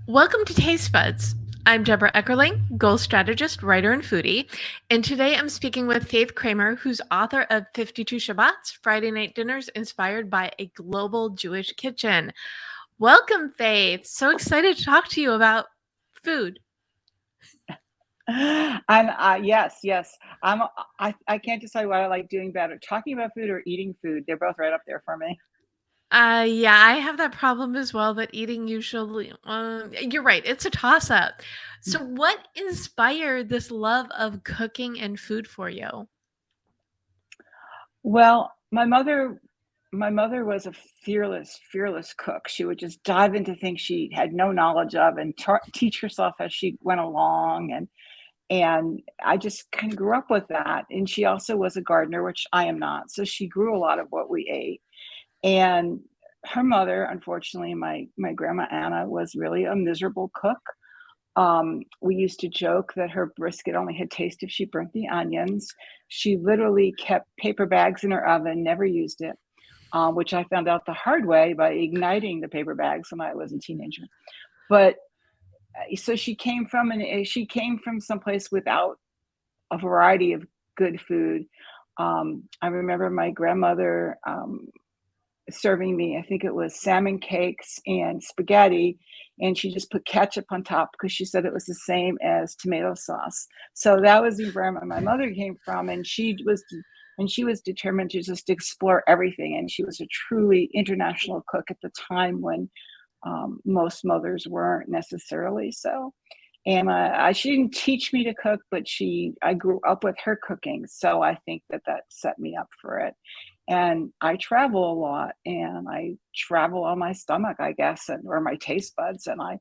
Welcome to Taste Buds. I'm Debra Eckerling, goal strategist, writer, and foodie. And today I'm speaking with Faith Kramer, who's author of 52 Shabbats, Friday Night Dinners Inspired by a Global Jewish Kitchen. Welcome, Faith. So excited to talk to you about food. And yes. I can't decide what I like doing better, talking about food or eating food. They're both right up there for me. Yeah, I have that problem as well, but eating usually, you're right, it's a toss up. So, what inspired this love of cooking and food for you? Well, my mother was a fearless cook. She would just dive into things she had no knowledge of and teach herself as she went along. And I just kind of grew up with that. And she also was a gardener, which I am not. So she grew a lot of what we ate. And her mother, unfortunately, my grandma Anna, was really a miserable cook. We used to joke that her brisket only had taste if she burnt the onions. She literally kept paper bags in her oven, never used it, which I found out the hard way by igniting the paper bags when I was a teenager. But so she came from someplace without a variety of good food. I remember my grandmother serving me, I think it was salmon cakes and spaghetti, and she just put ketchup on top because she said it was the same as tomato sauce. So that was the environment my mother came from, and she was determined to just explore everything. And she was a truly international cook at the time when most mothers weren't necessarily so. And she didn't teach me to cook, but I grew up with her cooking, so I think that set me up for it. And I travel a lot, and I travel on my stomach, I guess, or my taste buds, and I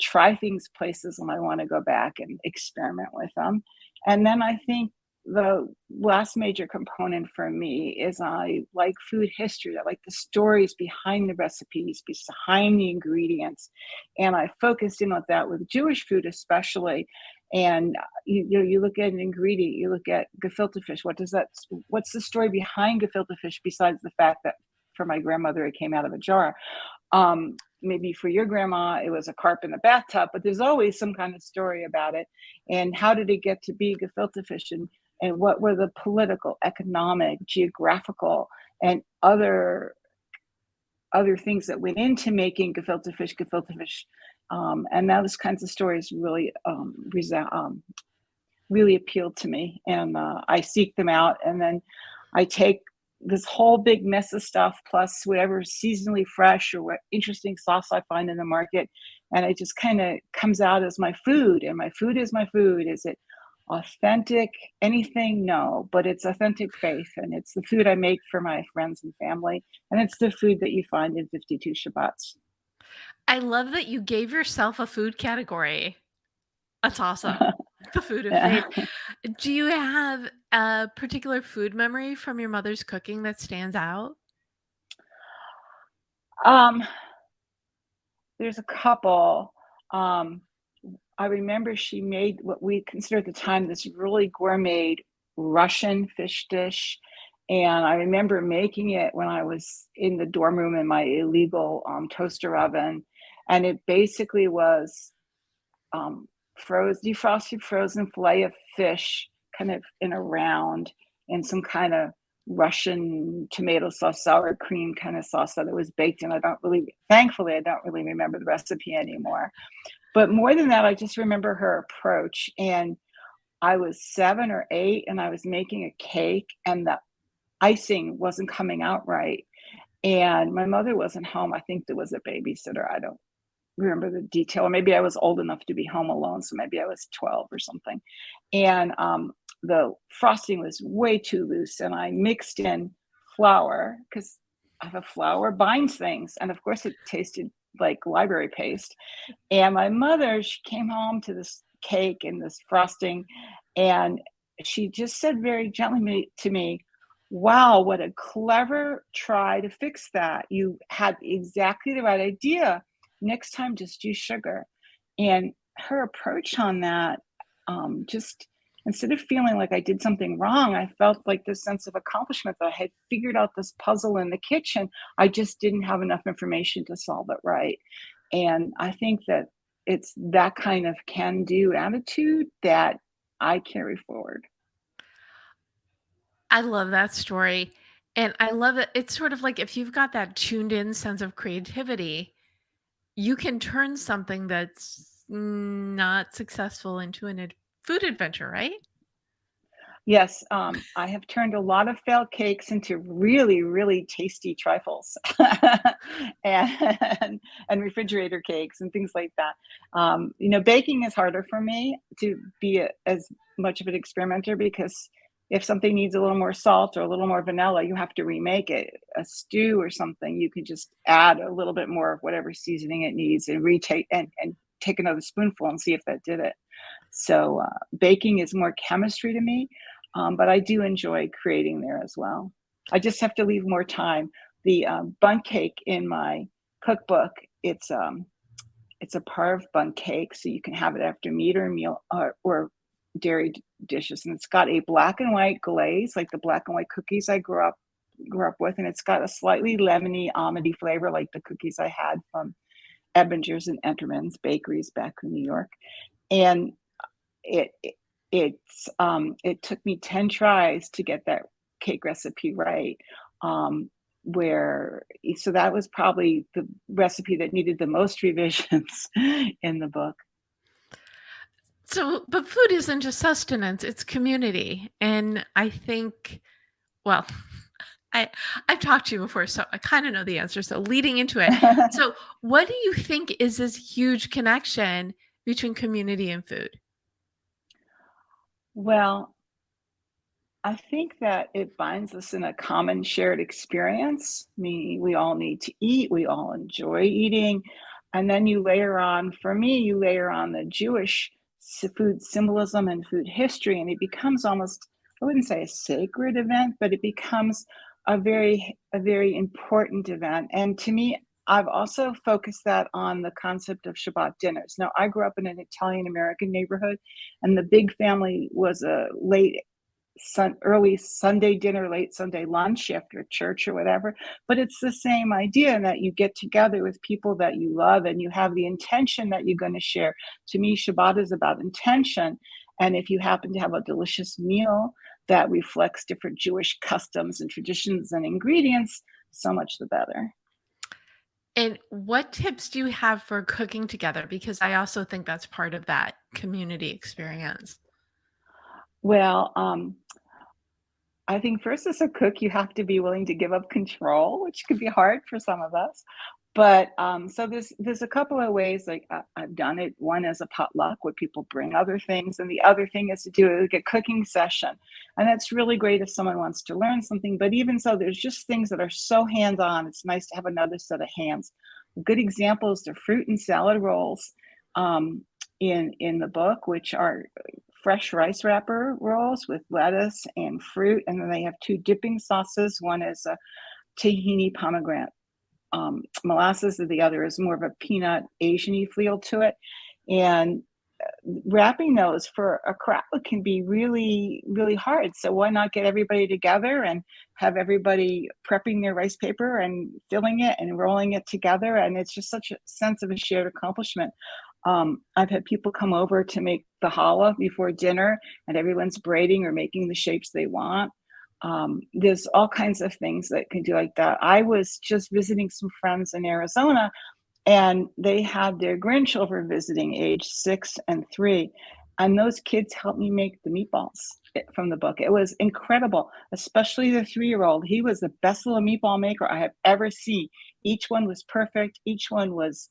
try things places and I want to go back and experiment with them. And then I think the last major component for me is I like food history. I like the stories behind the recipes, behind the ingredients, and I focused in on that with Jewish food especially. And you look at an ingredient, you look at gefilte fish. What's the story behind gefilte fish besides the fact that for my grandmother it came out of a jar? Maybe for your grandma it was a carp in the bathtub, but there's always some kind of story about it. And how did it get to be gefilte fish? And what were the political, economic, geographical, and other things that went into making gefilte fish, and those kinds of stories really appealed to me, and I seek them out, and then I take this whole big mess of stuff plus whatever seasonally fresh or what interesting sauce I find in the market, and it just kind of comes out as my food. And my food is my food. Is it authentic? Anything? No, but it's authentic faith, and it's the food I make for my friends and family, and it's the food that you find in 52 Shabbats. I love that you gave yourself a food category. That's awesome. The food of Yeah. faith. Do you have a particular food memory from your mother's cooking that stands out? Um, there's a couple. Um, I remember she made what we considered at the time this really gourmet Russian fish dish. And I remember making it when I was in the dorm room in my illegal toaster oven. And it basically was defrosted frozen fillet of fish, kind of in a round, and some kind of Russian tomato sauce, sour cream kind of sauce that it was baked in. Thankfully, I don't really remember the recipe anymore. But more than that, I just remember her approach. And I was 7 or 8, and I was making a cake, and the icing wasn't coming out right. And my mother wasn't home. I think there was a babysitter. I don't remember the detail. Or maybe I was old enough to be home alone. So maybe I was 12 or something. And the frosting was way too loose. And I mixed in flour because the flour binds things. And of course, it tasted like library paste. And my mother, she came home to this cake and this frosting, and she just said very gently to me, "Wow, what a clever try to fix that. You had exactly the right idea. Next time, just use sugar." And her approach on that, just instead of feeling like I did something wrong, I felt like this sense of accomplishment that I had figured out this puzzle in the kitchen. I just didn't have enough information to solve it right. And I think that it's that kind of can-do attitude that I carry forward. I love that story. And I love it. It's sort of like if you've got that tuned in sense of creativity, you can turn something that's not successful into food adventure, right? Yes, I have turned a lot of failed cakes into really, really tasty trifles and refrigerator cakes and things like that. Baking is harder for me to be as much of an experimenter because if something needs a little more salt or a little more vanilla, you have to remake it. A stew or something, you can just add a little bit more of whatever seasoning it needs and retake and take another spoonful and see if that did it. So baking is more chemistry to me, but I do enjoy creating there as well. I just have to leave more time. The bun cake in my cookbook, it's a parve bun cake, so you can have it after meat or meal or dairy dishes, and it's got a black and white glaze, like the black and white cookies I grew up with, and it's got a slightly lemony, almondy flavor, like the cookies I had from Ebinger's and Enterman's bakeries back in New York, and it it took me 10 tries to get that cake recipe right. Where so that was probably the recipe that needed the most revisions in the book. So, but food isn't just sustenance, it's community. And I think, well, I I've talked to you before, so I kind of know the answer. So leading into it. So what do you think is this huge connection between community and food? Well, I think that it binds us in a common shared experience, meaning we all need to eat, we all enjoy eating. And then you layer on, for me, you layer on the Jewish food symbolism and food history, and it becomes almost, I wouldn't say a sacred event, but it becomes a very important event. And to me, I've also focused that on the concept of Shabbat dinners. Now, I grew up in an Italian American neighborhood, and the big family was a early Sunday dinner, late Sunday lunch after church or whatever. But it's the same idea in that you get together with people that you love and you have the intention that you're going to share. To me, Shabbat is about intention. And if you happen to have a delicious meal that reflects different Jewish customs and traditions and ingredients, so much the better. And what tips do you have for cooking together? Because I also think that's part of that community experience. Well, I think first as a cook, you have to be willing to give up control, which could be hard for some of us. But so there's a couple of ways like I've done it. One is a potluck where people bring other things, and the other thing is to do like a cooking session, and that's really great if someone wants to learn something. But even so, there's just things that are so hands-on. It's nice to have another set of hands. A good example is the fruit and salad rolls um, in the book, which are fresh rice wrapper rolls with lettuce and fruit, and then they have two dipping sauces. One is a tahini pomegranate molasses, and the other is more of a peanut Asian-y feel to it. And wrapping those for a crowd can be really, really hard. So why not get everybody together and have everybody prepping their rice paper and filling it and rolling it together? And it's just such a sense of a shared accomplishment. I've had people come over to make the challah before dinner, and everyone's braiding or making the shapes they want. There's all kinds of things that can do like that. I was just visiting some friends in Arizona, and they had their grandchildren visiting, age 6 and 3, and those kids helped me make the meatballs from the book. It was incredible, especially the 3-year-old. He was the best little meatball maker I have ever seen. Each one was perfect. Each one was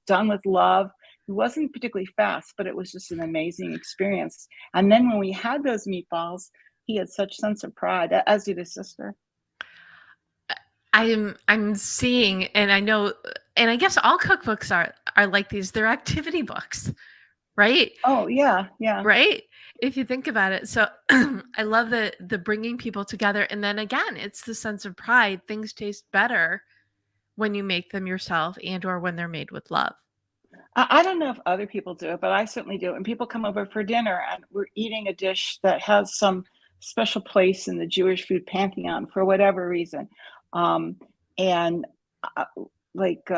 done with love. It wasn't particularly fast, but it was just an amazing experience. And then when we had those meatballs, he had such sense of pride, as did his sister. I'm seeing, and I know, and I guess all cookbooks are like these. They're activity books, right? Oh yeah, yeah. Right? If you think about it. So I love the bringing people together, and then again, it's the sense of pride. Things taste better when you make them yourself and or when they're made with love. I don't know if other people do it, but I certainly do. And people come over for dinner and we're eating a dish that has some special place in the Jewish food pantheon for whatever reason. Um, and uh, like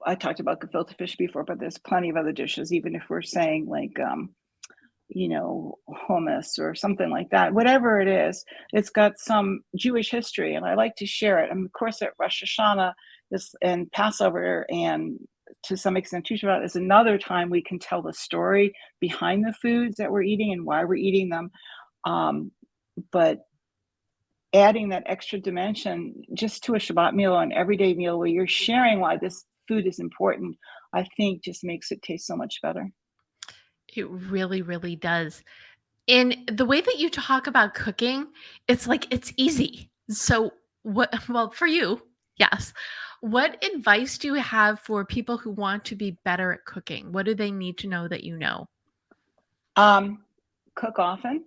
I talked about gefilte fish before, but there's plenty of other dishes, even if we're saying like, hummus or something like that. Whatever it is, it's got some Jewish history, and I like to share it. And of course, at Rosh Hashanah and Passover, and to some extent Tu Shabbat, is another time we can tell the story behind the foods that we're eating and why we're eating them. But adding that extra dimension just to a Shabbat meal or an everyday meal where you're sharing why this food is important, I think just makes it taste so much better. It really, really does. And the way that you talk about cooking, it's like it's easy. So, well, for you, yes. What advice do you have for people who want to be better at cooking? What do they need to know that you know? Cook often.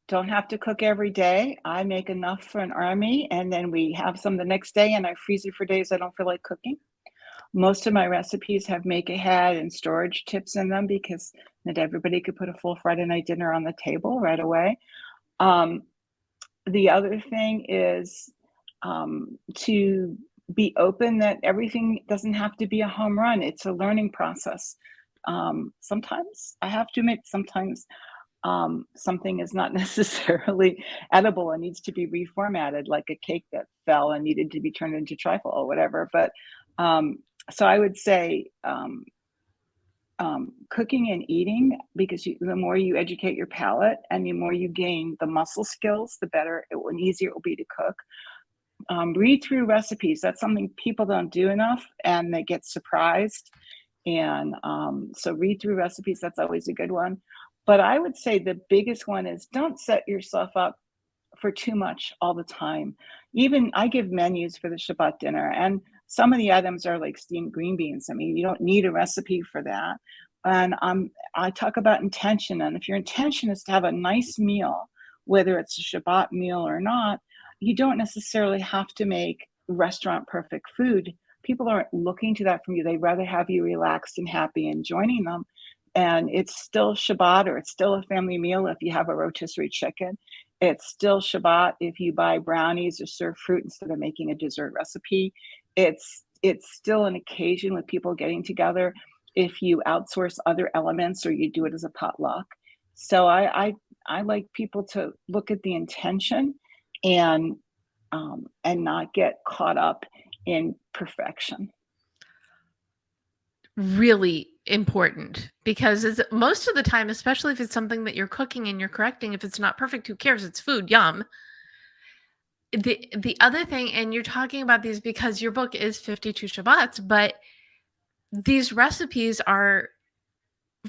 Don't have to cook every day. I make enough for an army, and then we have some the next day, and I freeze it for days I don't feel like cooking. Most of my recipes have make ahead and storage tips in them because not everybody could put a full Friday night dinner on the table right away. Um, the other thing is to be open that everything doesn't have to be a home run. It's a learning process. Sometimes I have to admit, sometimes something is not necessarily edible and needs to be reformatted, like a cake that fell and needed to be turned into trifle or whatever. But so I would say cooking and eating, because the more you educate your palate and the more you gain the muscle skills, the better and easier it will be to cook. Read through recipes. That's something people don't do enough, and they get surprised. And so read through recipes. That's always a good one. But I would say the biggest one is don't set yourself up for too much all the time. Even I give menus for the Shabbat dinner, and some of the items are like steamed green beans. I mean, you don't need a recipe for that. And I talk about intention. And if your intention is to have a nice meal, whether it's a Shabbat meal or not, you don't necessarily have to make restaurant perfect food. People aren't looking to that from you. They'd rather have you relaxed and happy and joining them. And it's still Shabbat, or it's still a family meal if you have a rotisserie chicken. It's still Shabbat if you buy brownies or serve fruit instead of making a dessert recipe. It's still an occasion with people getting together if you outsource other elements or you do it as a potluck. So I like people to look at the intention and not get caught up in perfection. Really important, because most of the time, especially if it's something that you're cooking and you're correcting, if it's not perfect, who cares? It's food, yum. The other thing, and you're talking about these because your book is 52 Shabbats, but these recipes are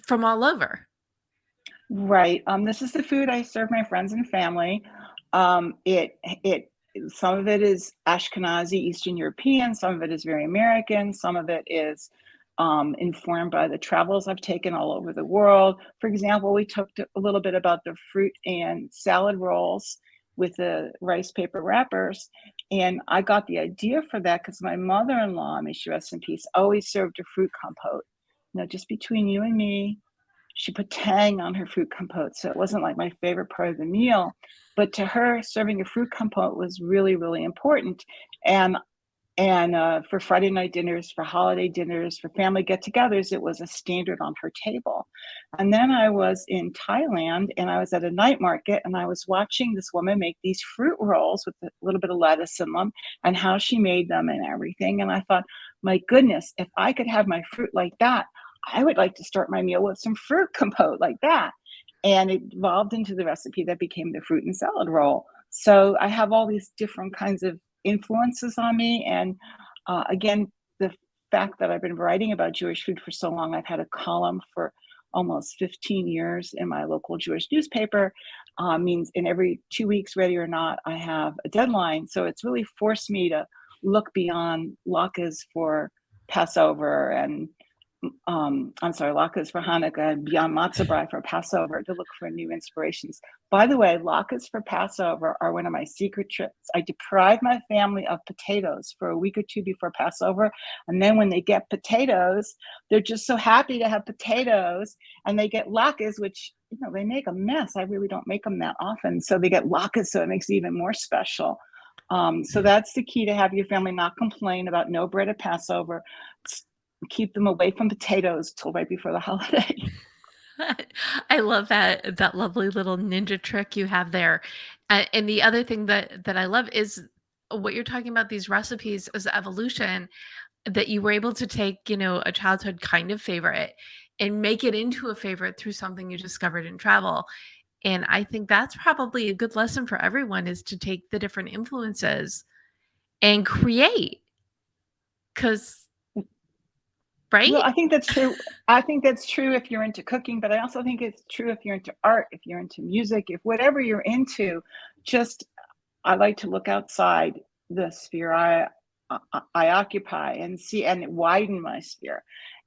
from all over. Right. This is the food I serve my friends and family. It some of it is Ashkenazi, Eastern European, some of it is very American, some of it is informed by the travels I've taken all over the world. For example, we talked a little bit about the fruit and salad rolls with the rice paper wrappers. And I got the idea for that because my mother-in-law, may she rest in peace, always served a fruit compote. Just between you and me, she put tang on her fruit compote. So it wasn't like my favorite part of the meal, but to her, serving a fruit compote was really, really important. And for Friday night dinners, for holiday dinners, for family get-togethers, it was a standard on her table. And then I was in Thailand, and I was at a night market, and I was watching this woman make these fruit rolls with a little bit of lettuce in them, and how she made them and everything. And I thought, my goodness, if I could have my fruit like that, I would like to start my meal with some fruit compote like that. And it evolved into the recipe that became the fruit and salad roll. So I have all these different kinds of influences on me. And again, the fact that I've been writing about Jewish food for so long, I've had a column for almost 15 years in my local Jewish newspaper, means in every 2 weeks, ready or not, I have a deadline. So it's really forced me to look beyond latkes for Passover and latkes for Hanukkah and beyond matzah brai for Passover to look for new inspirations. By the way, latkes for Passover are one of my secret tricks. I deprive my family of potatoes for a week or two before Passover. And then when they get potatoes, they're just so happy to have potatoes. And they get latkes, which, they make a mess. I really don't make them that often. So they get latkes, so it makes it even more special. So that's the key, to have your family not complain about no bread at Passover. Keep them away from potatoes till right before the holiday. I love that lovely little ninja trick you have there. And the other thing that I love is what you're talking about, these recipes as evolution, that you were able to take, a childhood kind of favorite and make it into a favorite through something you discovered in travel. And I think that's probably a good lesson for everyone, is to take the different influences and create. 'Cause right? Well, I think that's true. I think that's true if you're into cooking, but I also think it's true if you're into art, if you're into music, if whatever you're into, just I like to look outside the sphere I occupy and see and widen my sphere.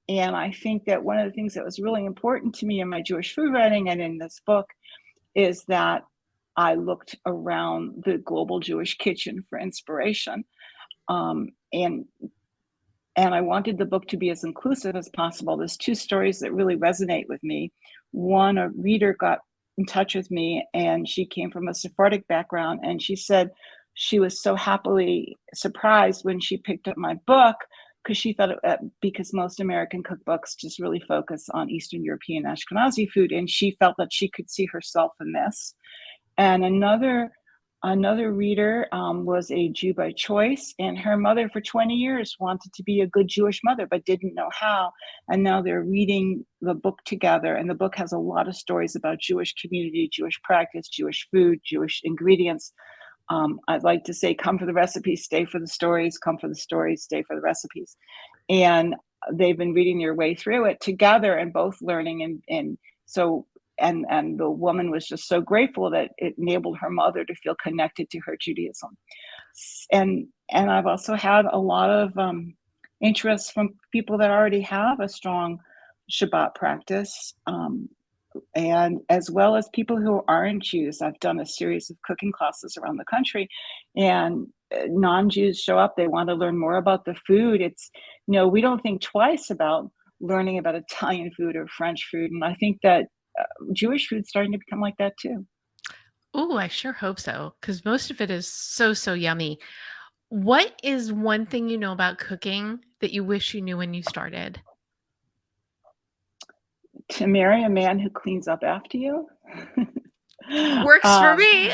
And I think that one of the things that was really important to me in my Jewish food writing and in this book is that I looked around the global Jewish kitchen for inspiration. Um, and and I wanted the book to be as inclusive as possible. There's two stories that really resonate with me. One, a reader got in touch with me, and she came from a Sephardic background, and she said she was so happily surprised when she picked up my book, because she thought because most American cookbooks just really focus on Eastern European Ashkenazi food, and she felt that she could see herself in this. And another reader was a Jew by choice, and her mother for 20 years wanted to be a good Jewish mother but didn't know how. And now they're reading the book together, and the book has a lot of stories about Jewish community, Jewish practice, Jewish food, Jewish ingredients. I'd like to say, come for the recipes, stay for the stories, come for the stories, stay for the recipes. And they've been reading their way through it together and both learning. And so and the woman was just so grateful that it enabled her mother to feel connected to her Judaism. And I've also had a lot of interest from people that already have a strong Shabbat practice, and as well as people who aren't Jews. I've done a series of cooking classes around the country, and non-Jews show up. They want to learn more about the food. It's, we don't think twice about learning about Italian food or French food. And I think that Jewish food's starting to become like that too. Oh, I sure hope so, because most of it is so, so yummy. What is one thing you know about cooking that you wish you knew when you started? To marry a man who cleans up after you. Works for me.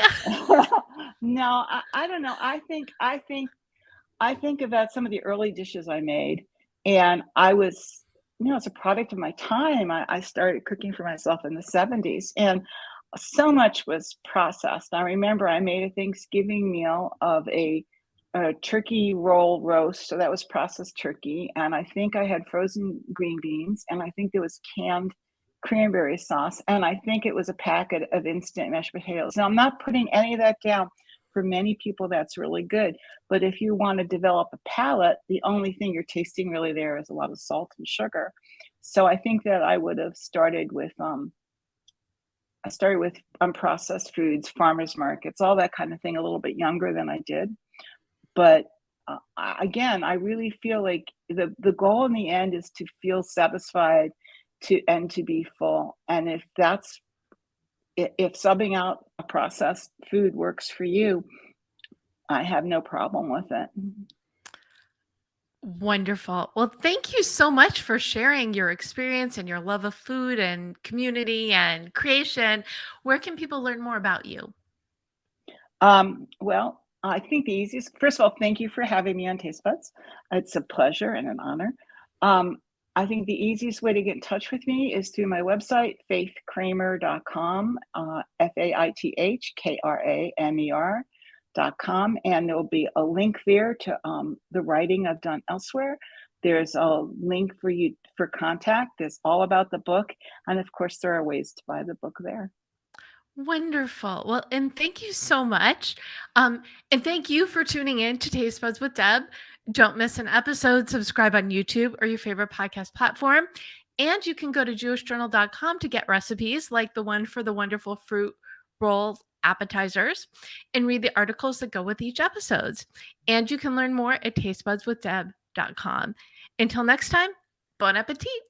No, I don't know. I think about some of the early dishes I made, and I was, it's a product of my time. I started cooking for myself in the 70s, and so much was processed. I remember I made a Thanksgiving meal of a turkey roll roast, so that was processed turkey, and I think I had frozen green beans, and I think there was canned cranberry sauce, and I think it was a packet of instant mashed potatoes. Now, I'm not putting any of that down. For many people, that's really good. But if you want to develop a palate, the only thing you're tasting really there is a lot of salt and sugar. So I think that I would have started with unprocessed foods, farmers markets, all that kind of thing, a little bit younger than I did. But again, I really feel like the goal in the end is to feel satisfied and to be full. And if subbing out a processed food works for you, I have no problem with it. Wonderful. Well, thank you so much for sharing your experience and your love of food and community and creation. Where can people learn more about you? Well, I think the easiest, first of all, thank you for having me on Taste Buds. It's a pleasure and an honor. I think the easiest way to get in touch with me is through my website, faithkramer.com, FAITHKRAMER.com. And there'll be a link there to the writing I've done elsewhere. There's a link for you for contact. There's all about the book. And of course, there are ways to buy the book there. Wonderful. Well, and thank you so much. And thank you for tuning in to Taste Buds with Deb. Don't miss an episode. Subscribe on YouTube or your favorite podcast platform. And you can go to jewishjournal.com to get recipes like the one for the wonderful fruit roll appetizers and read the articles that go with each episode. And you can learn more at tastebudswithdeb.com. Until next time, bon appetit.